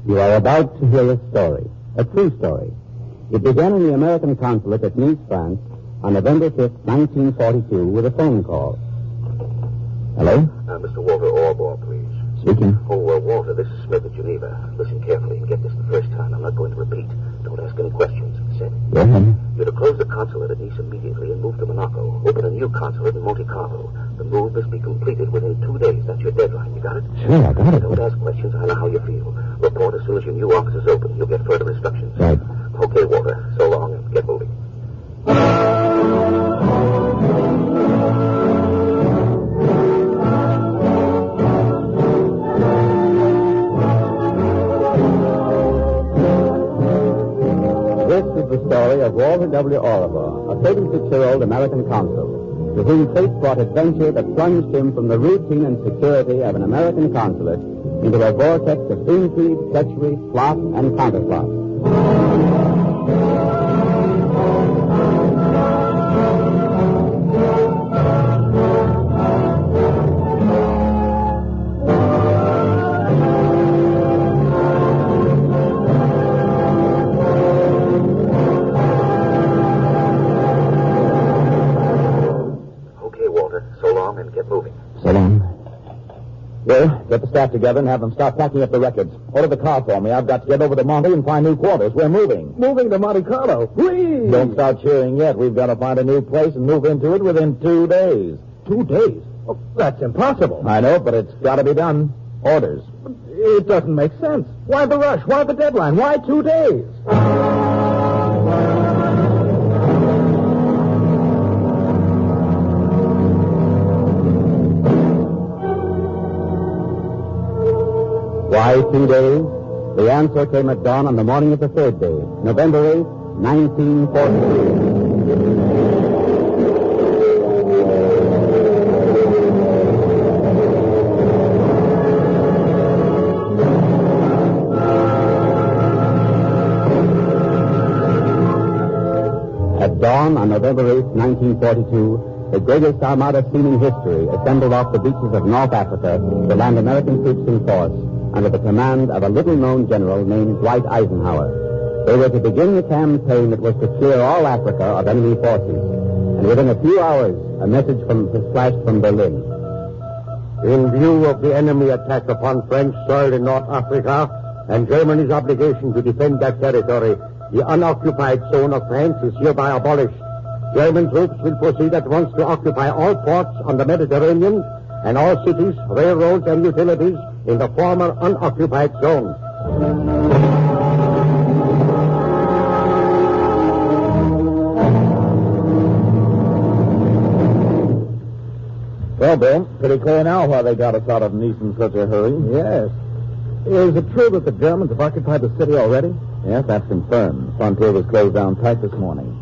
You are about to hear a story, a true story. It began in the American consulate at Nice, France, on November 5th, 1942, with a phone call. Hello? Mr. Walter Orebaugh, please. Speaking. Walter, this is Smith at Geneva. Listen carefully and get this the first time. I'm not going to repeat. Don't ask any questions. Said. Go ahead. You're to close the consulate at Nice immediately and move to Monaco. Open a new consulate in Monte Carlo. The move must be completed within 2 days. That's your deadline. You got it? Sure, I got it. Don't ask questions. I know how you feel. Report as soon as your new office is open. You'll get further instructions. Right. Okay, Walter. So long and get moving. This is the story of Walter W. Orebaugh, a 36-year-old American consul, to whom fate brought adventure that plunged him from the routine and security of an American consulate into a vortex of intrigue, treachery, plot, and counterplot. Get the staff together and have them start packing up the records. Order the car for me. I've got to get over to Monte and find new quarters. We're moving. Moving to Monte Carlo? Whee! Don't start cheering yet. We've got to find a new place and move into it within 2 days. 2 days? Oh, that's impossible. I know, but it's got to be done. Orders. It doesn't make sense. Why the rush? Why the deadline? Why 2 days? Why 2 days? The answer came at dawn on the morning of the third day, November 8th, 1942. At dawn on November 8th, 1942, the greatest armada seen in history assembled off the beaches of North Africa to land American troops in force under the command of a little-known general named Dwight Eisenhower. They were to begin the campaign that was to clear all Africa of enemy forces. And within a few hours, a message was flashed from Berlin. In view of the enemy attack upon French soil in North Africa and Germany's obligation to defend that territory, the unoccupied zone of France is hereby abolished. German troops will proceed at once to occupy all ports on the Mediterranean and all cities, railroads, and utilities in the former unoccupied zone. Well, Bill, pretty clear now why they got us out of Nice in such a hurry. Yes. Is it true that the Germans have occupied the city already? Yes, that's confirmed. The frontier was closed down tight this morning.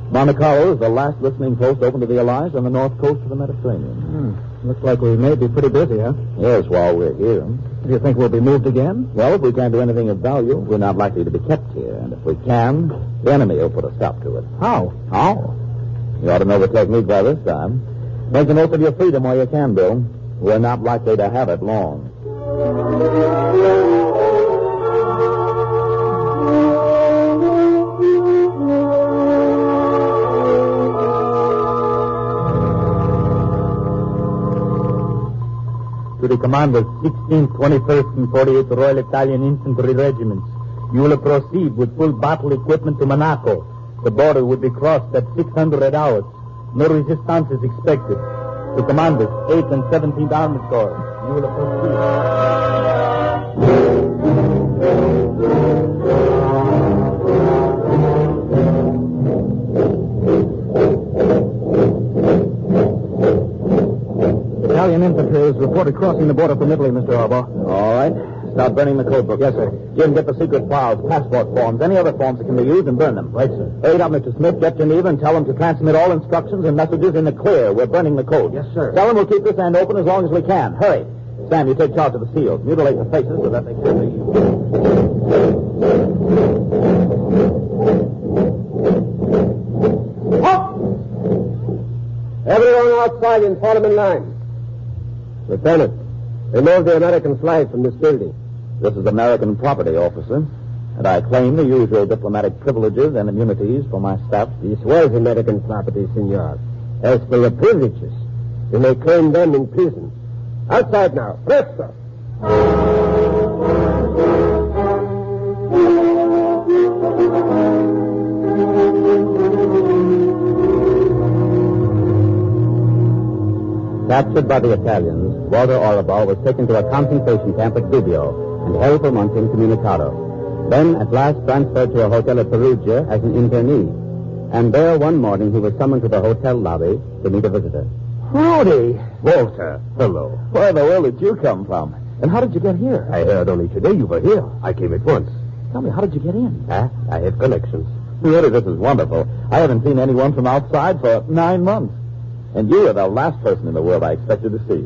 Monte Carlo is the last listening post open to the Allies on the north coast of the Mediterranean. Looks like we may be pretty busy, huh? Yes, while we're here. Do you think we'll be moved again? Well, if we can't do anything of value, we're not likely to be kept here. And if we can, the enemy will put a stop to it. How? How? You ought to know the technique by this time. Make the most of your freedom while you can, Bill. We're not likely to have it long. To the commanders, 16th, 21st, and 48th Royal Italian Infantry Regiments. You will proceed with full battle equipment to Monaco. The border will be crossed at 600 hours. No resistance is expected. To commanders, 8th and 17th Armored Corps. You will proceed. Italian infantry is reported crossing the border from Italy, Mr. Orebaugh. All right. Start burning the code book. Yes, sir. Jim, get the secret files, passport forms, any other forms that can be used, and burn them. Right, sir. Hurry up, Mr. Smith. Get Geneva and tell them to transmit all instructions and messages in the clear. We're burning the code. Yes, sir. Tell them we'll keep this end open as long as we can. Hurry. Sam, you take charge of the seals. Mutilate the faces so that they can see you. Up! Everyone outside and form in line. Lieutenant, remove the American flag from this building. This is American property, officer. And I claim the usual diplomatic privileges and immunities for my staff. This was American property, senor. As for your privileges, you may claim them in prison. Outside now. Presto! Captured by the Italians, Walter Orebaugh was taken to a concentration camp at Gubbio and held for months incommunicado. Then, at last, transferred to a hotel at Perugia as an internee. And there, one morning, he was summoned to the hotel lobby to meet a visitor. Rudy! Walter, hello. Where the world did you come from? And how did you get here? I heard only today you were here. I came at once. Tell me, how did you get in? I have connections. Really, this is wonderful. I haven't seen anyone from outside for 9 months. And you are the last person in the world I expected to see.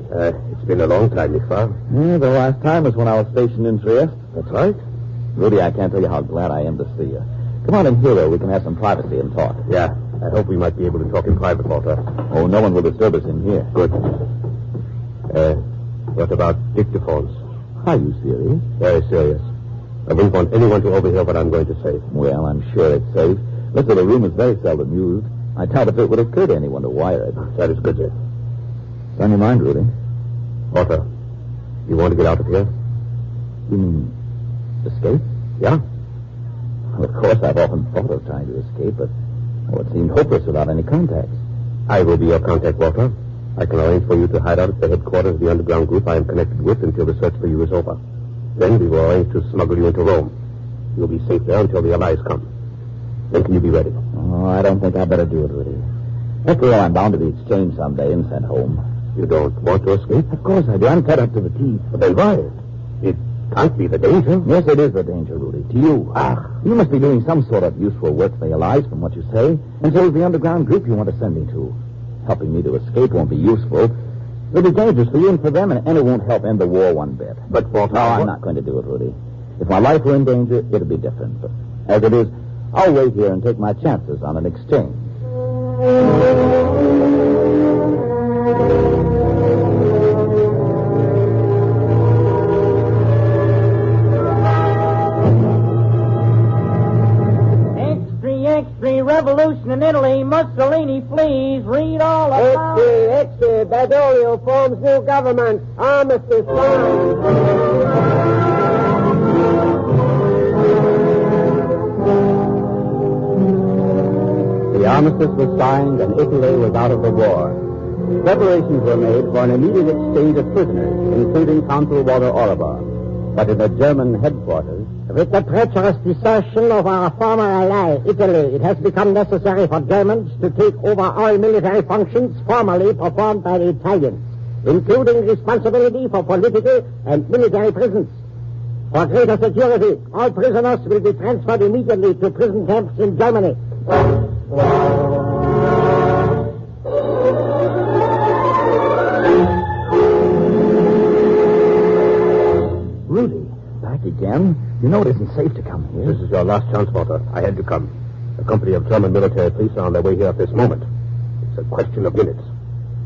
It's been a long time, Miss Farr. Yeah, the last time was when I was stationed in Trieste. That's right. Rudy, I can't tell you how glad I am to see you. Come on in here where we can have some privacy and talk. Yeah, I hope we might be able to talk in private, Walter. Oh, no one will disturb us in here. Good. What about dictaphones? Are you serious? Very serious. I wouldn't want anyone to overhear what I'm going to say. Well, I'm sure it's safe. Listen, the room is very seldom used. I doubt if it would occur to anyone to wire it. That is good, sir. It's on your mind, Rudy. Walter, you want to get out of here? You mean escape? Yeah? Well, of course, I've often thought of trying to escape, but it seemed hopeless without any contacts. I will be your contact, Walter. I can arrange for you to hide out at the headquarters of the underground group I am connected with until the search for you is over. Then we will arrange to smuggle you into Rome. You'll be safe there until the Allies come. When can you be ready? Oh, I don't think I'd better do it, Rudy. After all, I'm bound to be exchanged someday and sent home. You don't want to escape? Of course I do. I'm fed up to the teeth. But then why? It can't be the danger. Yes, it is the danger, Rudy. To you. You must be doing some sort of useful work for your lives from what you say. And so is the underground group you want to send me to. Helping me to escape won't be useful. It'll be dangerous for you and for them, and it won't help end the war one bit. But, Walter... No, I'm not going to do it, Rudy. If my life were in danger, it'd be different. But as it is, I'll wait here and take my chances on an exchange. Extra, revolution in Italy, Mussolini flees, read all about it. Extra, Badoglio forms new government, armistice signed. The armistice was signed and Italy was out of the war. Preparations were made for an immediate exchange of prisoners, including Consul Walter Orebaugh. But in the German headquarters... With the treacherous desertion of our former ally, Italy, it has become necessary for Germans to take over all military functions formerly performed by the Italians, including responsibility for political and military prisons. For greater security, all prisoners will be transferred immediately to prison camps in Germany. Rudy, back again? You know it isn't safe to come here. This is your last chance, Walter. I had to come. A company of German military police are on their way here at this moment. It's a question of minutes.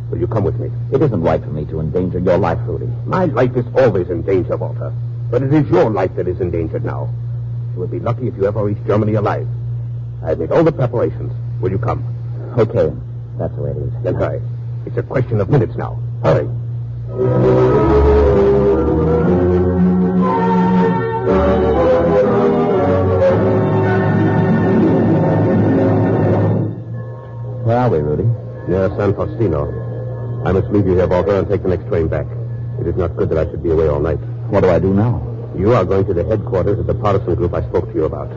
Will you come with me? It isn't right for me to endanger your life, Rudy. My life is always in danger, Walter. But it is your life that is endangered now. You will be lucky if you ever reach Germany alive. I've made all the preparations. Will you come? Okay. That's the way it is. Then hurry. It's a question of minutes now. Hurry. Where are we, Rudy? Near San Faustino. I must leave you here, Walter, and take the next train back. It is not good that I should be away all night. What do I do now? You are going to the headquarters of the partisan group I spoke to you about.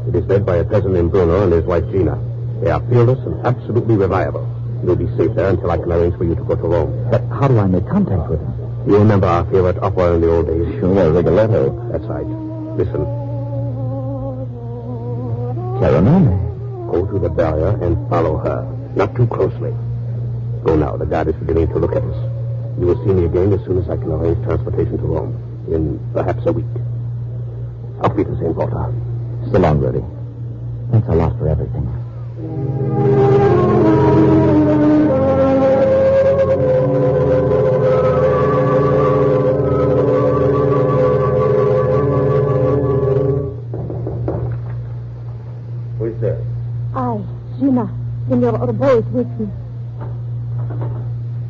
It is led by a peasant named Bruno and his wife Gina. They are fearless and absolutely reliable. You'll be safe there until I can arrange for you to go to Rome. But how do I make contact with him? You remember our favorite opera in the old days? Sure, Rigoletto. That's right. Listen. Caronone. Go to the barrier and follow her. Not too closely. Go now. The guard is beginning to look at us. You will see me again as soon as I can arrange transportation to Rome. In perhaps a week. Auf Wiedersehen, Walter. So long, Rudy. Thanks a lot for everything. Senor Orebaugh is with me.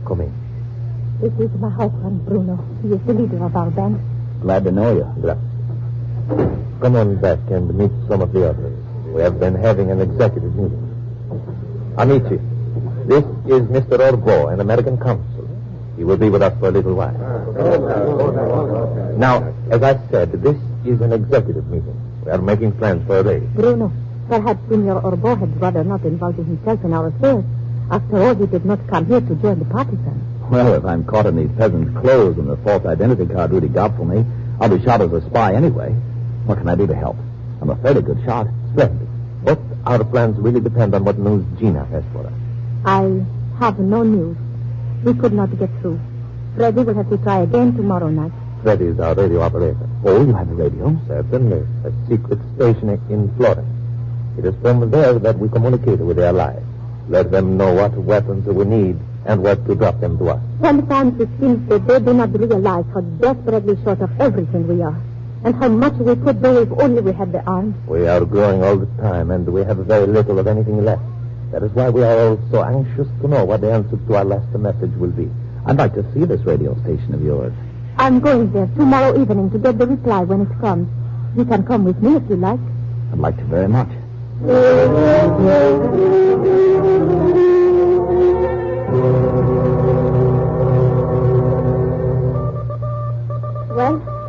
Come in. This is my husband, Bruno. He is the leader of our band. Glad to know you. Come on back and meet some of the others. We have been having an executive meeting. Amici, this is Mr. Orebaugh, an American consul. He will be with us for a little while. Now, as I said, this is an executive meeting. We are making plans for a raid. Bruno, perhaps Senor Orebaugh had rather not involving himself in our affairs. After all, he did not come here to join the partisans. Well, if I'm caught in these peasants' clothes and the false identity card Rudy got for me, I'll be shot as a spy anyway. What can I do to help? I'm a fairly good shot. Splendid. But our plans really depend on what news Gina has for us. I have no news. We could not get through. Freddy will have to try again tomorrow night. Freddy is our radio operator. Oh, you have a radio? Certainly. A secret station in Florence. It is from there that we communicate with their allies. Let them know what weapons we need and where to drop them to us. Sometimes it seems that they do not realize how desperately short of everything we are, and how much we could do if only we had the arms. We are growing all the time, and we have very little of anything left. That is why we are all so anxious to know what the answer to our last message will be. I'd like to see this radio station of yours. I'm going there tomorrow evening to get the reply when it comes. You can come with me if you like. I'd like to very much. Well,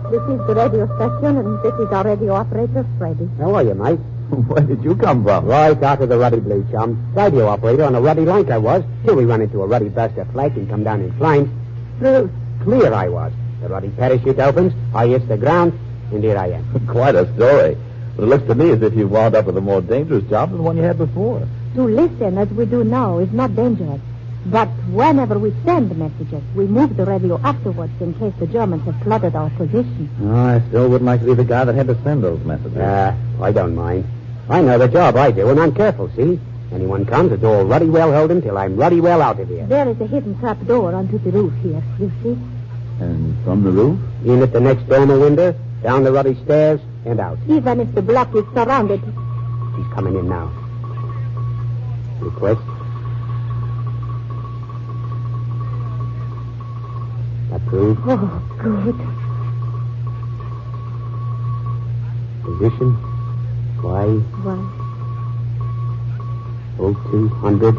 this is the radio station, and this is our radio operator, Freddy. How are you, mate? Where did you come from? Right out of the Ruddy Blue, chum. Radio operator on a Ruddy light I was, till we run into a Ruddy buster flake and come down in flames. Clear I was. The Ruddy parachute opens, I hit the ground, and here I am. Quite a story. But it looks to me as if you've wound up with a more dangerous job than the one you had before. To listen, as we do now, is not dangerous. But whenever we send messages, we move the radio afterwards in case the Germans have flooded our position. Oh, I still wouldn't like to be the guy that had to send those messages. I don't mind. I know the job I do, and I'm careful, see? Anyone comes, it's all ruddy well holden till I'm ruddy well out of here. There is a hidden trap door onto the roof here, you see? And from the roof? In at the next dormer window, down the ruddy stairs, and out. Even if the block is surrounded. He's coming in now. Request. Approved. Oh, good. Position. Y. 200.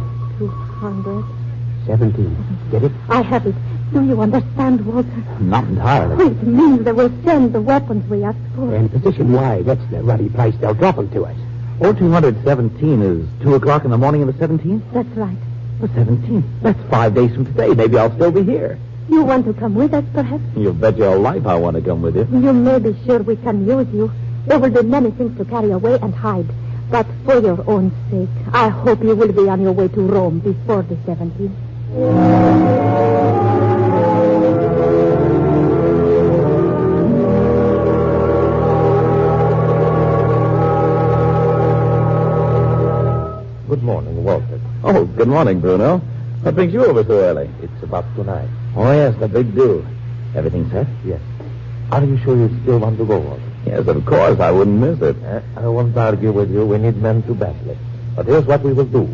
17. Get it? I have it. Do you understand, Walter? Not entirely. It means they will send the weapons we asked for. And position Y. That's the ruddy place they'll drop them to us. 0217 is 2 o'clock in the morning of the 17th? That's right. The 17th? That's 5 days from today. Maybe I'll still be here. You want to come with us, perhaps? You'll bet your life I want to come with you. You may be sure we can use you. There will be many things to carry away and hide. But for your own sake, I hope you will be on your way to Rome before the 17th. Good morning, Walter. Oh, good morning, Bruno. What brings you over so early? It's about tonight. Oh, yes, the big do. Everything set? Yes. Are you sure you still want to go, Walter? Yes, of course. I wouldn't miss it. I won't argue with you. We need men to battle it. But here's what we will do.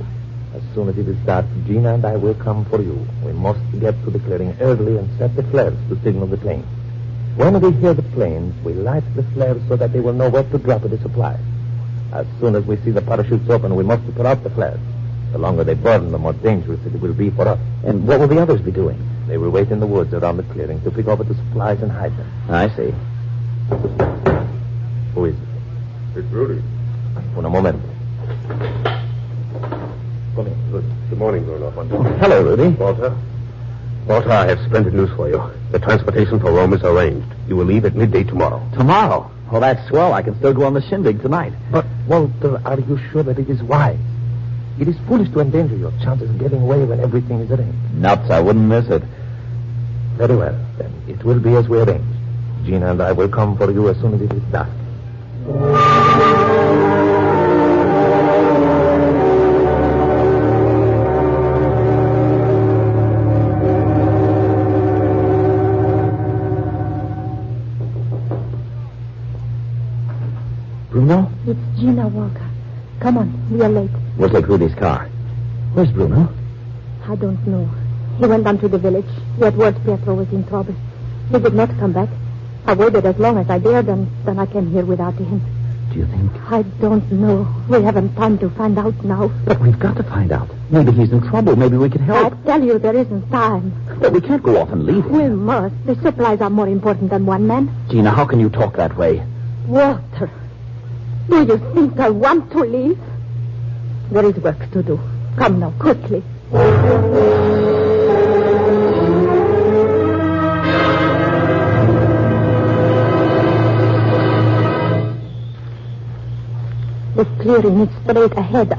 As soon as it is dark, Gina and I will come for you. We must get to the clearing early and set the flares to signal the planes. When we hear the planes, we light the flares so that they will know where to drop the supplies. As soon as we see the parachutes open, we must put out the flares. The longer they burn, the more dangerous it will be for us. And what will the others be doing? They will wait in the woods around the clearing to pick over the supplies and hide them. I see. Who is it? It's Rudy. Un momento. Come in. Good morning, Bruno. Hello, Rudy. Walter, I have splendid news for you. The transportation for Rome is arranged. You will leave at midday tomorrow. Tomorrow? Well, that's swell. I can still go on the shindig tonight. But, Walter, are you sure that it is wise? It is foolish to endanger your chances of getting away when everything is arranged. Nuts. I wouldn't miss it. Very well, then. It will be as we arranged. Gina and I will come for you as soon as it is dark. Bruno? It's Gina Walker. Come on, we are late. We'll take Rudy's car. Where's Bruno? I don't know. He went down to the village. He had word Pietro was in trouble. He did not come back. I waited as long as I dared, and then I came here without him. Do you think? I don't know. We haven't time to find out now. But we've got to find out. Maybe he's in trouble. Maybe we can help. I tell you, there isn't time. But we can't go off and leave him. We must. The supplies are more important than one man. Gina, how can you talk that way? Walter, do you think I want to leave? There is work to do. Come now, quickly. The clearing is straight ahead.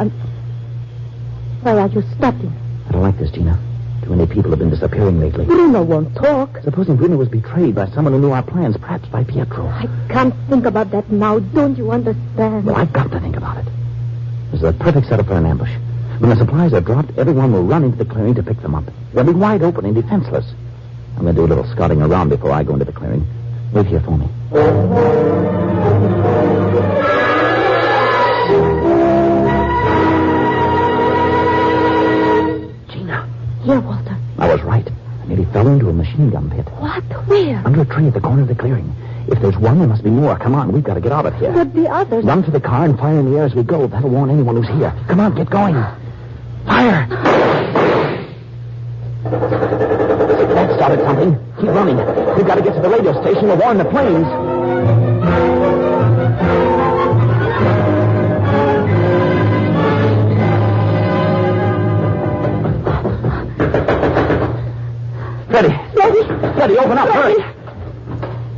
Why are you stopping? I don't like this, Gina. Too many people have been disappearing lately. Bruno won't talk. Supposing Bruno was betrayed by someone who knew our plans, perhaps by Pietro. I can't think about that now. Don't you understand? Well, I've got to think about it. This is a perfect setup for an ambush. When the supplies are dropped, everyone will run into the clearing to pick them up. They'll be wide open and defenseless. I'm going to do a little scouting around before I go into the clearing. Wait here for me. Gina. Here, Walter. I was right. I nearly fell into a machine gun pit. What? Where? Under a tree at the corner of the clearing. If there's one, there must be more. Come on, we've got to get out of here. But the others... Run to the car and fire in the air as we go. That'll warn anyone who's here. Come on, get going. Fire! That started something. Keep running. We've got to get to the radio station to warn the planes. Freddie, open up, hurry.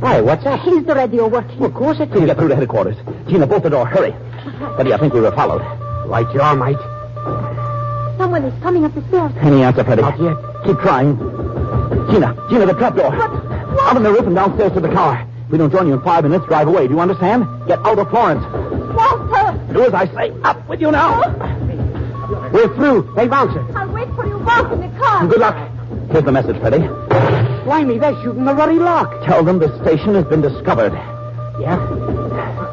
Hi, what's up? Is the radio working? Well, of course it can. Get through to headquarters. Gina, bolt the door. Hurry. Freddie, I think we were followed. Right you are, mate. Someone is coming up the stairs. Any answer, Freddie? Not yet. Keep trying. Gina, the trapdoor. Out on the roof and downstairs to the car. If we don't join you in 5 minutes, drive away. Do you understand? Get out of Florence. Walter! Do as I say. Up with you now. We're through. Hey, bouncer. I'll wait for you both in the car. Good luck. Here's the message, Freddie. Blimey, they're shooting the ruddy lock. Tell them the station has been discovered. Yeah?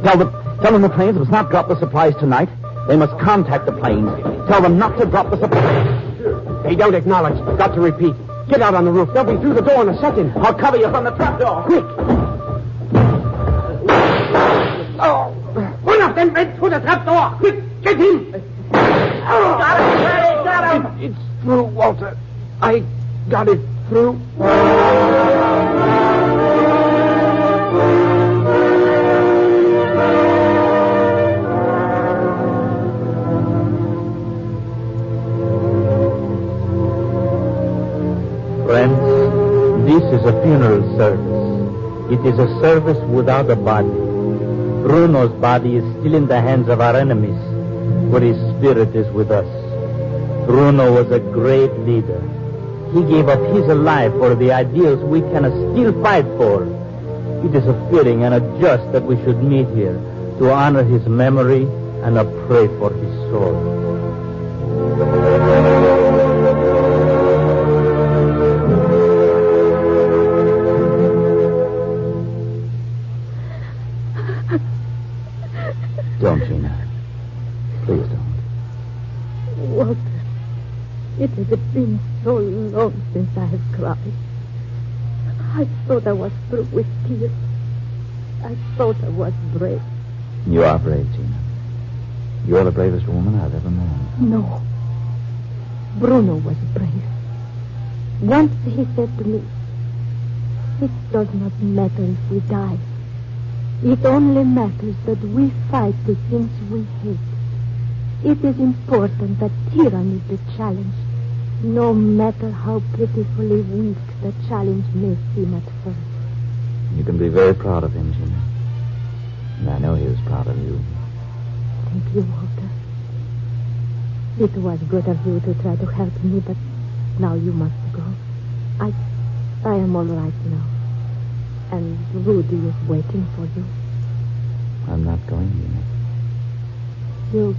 Tell them the planes must not drop the supplies tonight. They must contact the planes. Tell them not to drop the supplies. They don't acknowledge. Got to repeat. Get out on the roof. They'll be through the door in a second. I'll cover you from the trapdoor. Quick. Oh. One of them went through the trapdoor. Quick, get him. Got him, Freddie, got him. It's through, Walter. I got it through. Friends, this is a funeral service. It is a service without a body. Bruno's body is still in the hands of our enemies, but his spirit is with us. Bruno was a great leader. He gave up his life for the ideals we can still fight for. It is a fitting and a just that we should meet here to honor his memory and to pray for his soul. Don't, Gina. Please don't. Walter, it has been so long since I have cried. I thought I was through with tears. I thought I was brave. You are brave, Gina. You're the bravest woman I've ever known. No. Bruno was brave. Once he said to me, "It does not matter if we die. It only matters that we fight the things we hate. It is important that tyranny is the challenge, no matter how pitifully weak the challenge may seem at first." You can be very proud of him, Gina. And I know he was proud of you. Thank you, Walter. It was good of you to try to help me, but now you must go. I am all right now. And Rudy is waiting for you. I'm not going, Gina. You're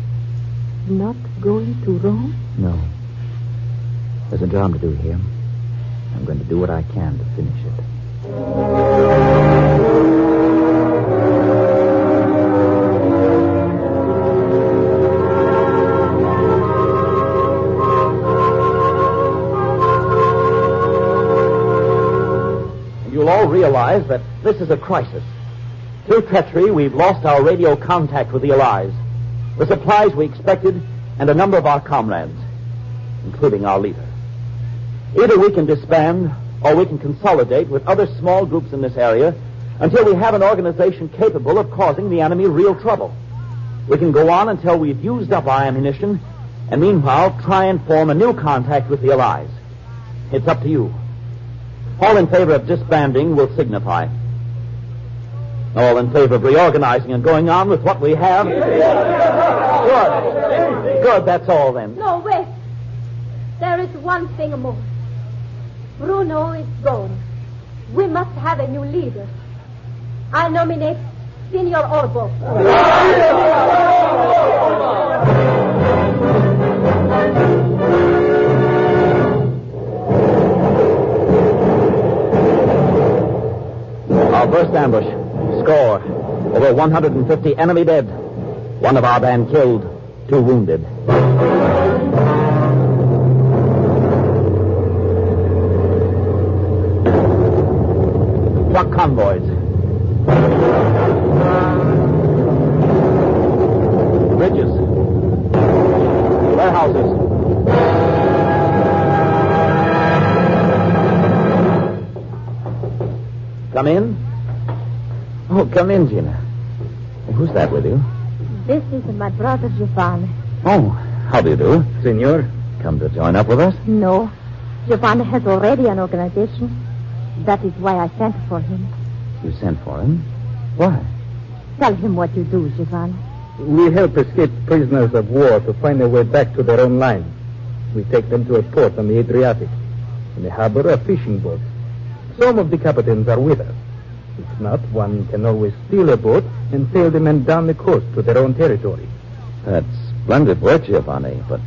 not going to Rome? No. There's a job to do here. I'm going to do what I can to finish it. realize that this is a crisis. Through treachery, we've lost our radio contact with the Allies, the supplies we expected, and a number of our comrades, including our leader. Either we can disband, or we can consolidate with other small groups in this area until we have an organization capable of causing the enemy real trouble. We can go on until we've used up our ammunition, and meanwhile try and form a new contact with the Allies. It's up to you. All in favor of disbanding will signify. All in favor of reorganizing and going on with what we have? Good. Good, that's all then. No, wait. There is one thing more. Bruno is gone. We must have a new leader. I nominate Senior Orebaugh. Our first ambush. Score. Over 150 enemy dead. One of our band killed. 2 wounded. Truck convoys. Bridges. Warehouses. Come in. Oh, come in, Gina. Who's that with you? This is my brother Giovanni. Oh, how do you do? Senor? Come to join up with us? No. Giovanni has already an organization. That is why I sent for him. You sent for him? Why? Tell him what you do, Giovanni. We help escaped prisoners of war to find their way back to their own lines. We take them to a port on the Adriatic. In the harbor, a fishing boat. Some of the captains are with us. If not, one can always steal a boat and sail the men down the coast to their own territory. That's splendid work, Giovanni, but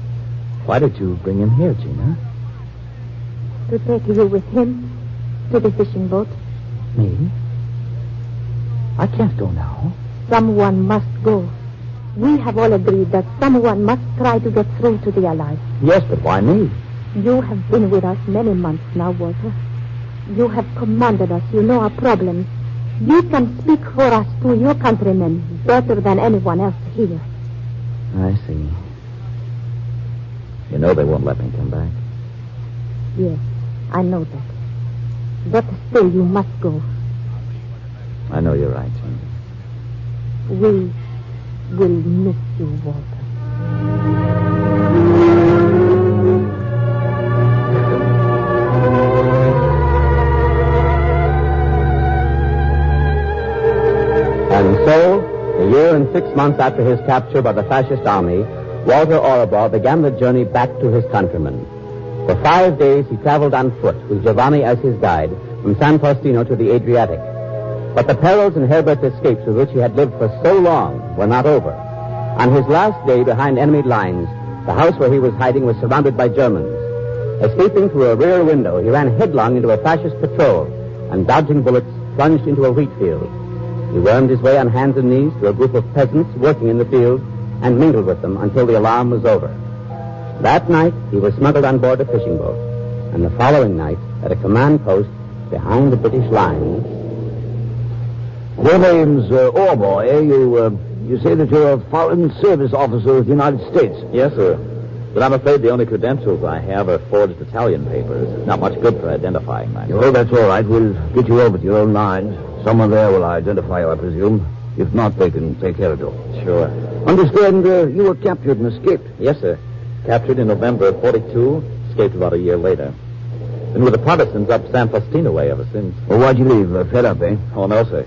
why did you bring him here, Gina? To take you with him to the fishing boat. Me? I can't go now. Someone must go. We have all agreed that someone must try to get through to the Allies. Yes, but why me? You have been with us many months now, Walter. You have commanded us. You know our problems. You can speak for us to your countrymen better than anyone else here. I see. You know they won't let me come back. Yes, I know that. But still, you must go. I know you're right, Gina. We will miss you, Walter. And so, a year and 6 months after his capture by the fascist army, Walter Orebaugh began the journey back to his countrymen. For 5 days, he traveled on foot, with Giovanni as his guide, from San Faustino to the Adriatic. But the perils and Herbert's escapes with which he had lived for so long were not over. On his last day behind enemy lines, the house where he was hiding was surrounded by Germans. Escaping through a rear window, he ran headlong into a fascist patrol and, dodging bullets, plunged into a wheat field. He wormed his way on hands and knees to a group of peasants working in the field and mingled with them until the alarm was over. That night, he was smuggled on board a fishing boat. And the following night, at a command post behind the British lines... Your name's Orebaugh, eh? You say that you're a foreign service officer of the United States. Yes, sir. But I'm afraid the only credentials I have are forged Italian papers. Not much good for identifying myself. Oh, that's all right. We'll get you over to your own lines. Someone there will identify you, I presume. If not, they can take care of you. Sure. Understand you were captured and escaped. Yes, sir. Captured in November of 42, escaped about a year later. Been with the Protestants up San Faustino way ever since. Well, why'd you leave? Fed up, eh? Oh, no, sir.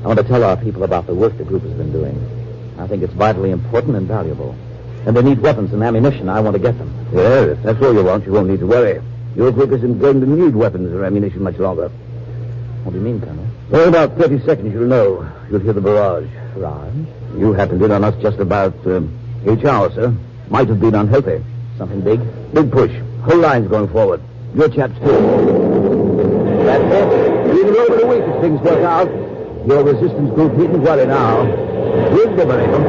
I want to tell our people about the work the group has been doing. I think it's vitally important and valuable. And they need weapons and ammunition. I want to get them. Yeah, if that's all you want, you won't need to worry. Your group isn't going to need weapons or ammunition much longer. What do you mean, Colonel? Well, in about 30 seconds, you'll know. You'll hear the barrage. Barrage? You happened in on us just about 8 hours, sir. Might have been unhealthy. Something big? Big push. Whole line's going forward. Your chaps, too. That's it. Even over the week if things work out. Your resistance group needn't worry now. We'll liberate them.